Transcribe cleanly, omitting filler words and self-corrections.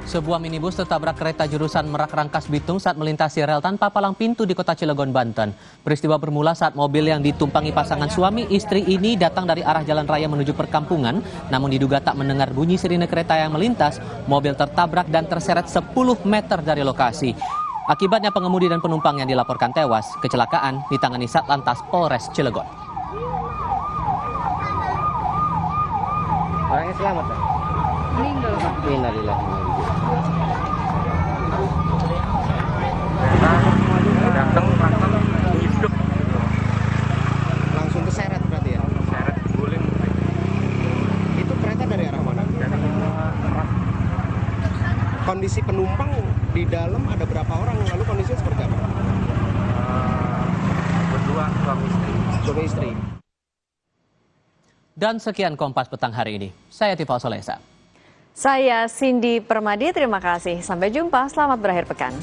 Sebuah minibus tertabrak kereta jurusan Merak Rangkas Bitung saat melintasi rel tanpa palang pintu di kota Cilegon, Banten. Peristiwa bermula saat mobil yang ditumpangi pasangan suami istri ini datang dari arah jalan raya menuju perkampungan, namun diduga tak mendengar bunyi sirine kereta yang melintas, mobil tertabrak dan terseret 10 meter dari lokasi. Akibatnya pengemudi dan penumpang yang dilaporkan tewas. Kecelakaan ditangani Satlantas Polres Cilegon. Orangnya selamat, Pak? Meninggal, Pak. Innalillahi. Datang hidup Langsung keseret berarti ya? seret guling Itu kereta dari arah mana? dari Merak. Kondisi penumpang di dalam ada berapa orang? Lalu kondisinya seperti apa? Berdua suami istri. Suami istri. Dan sekian Kompas Petang hari ini. Saya Tifal Solesa. Saya Cindy Permadi, terima kasih. Sampai jumpa, selamat berakhir pekan.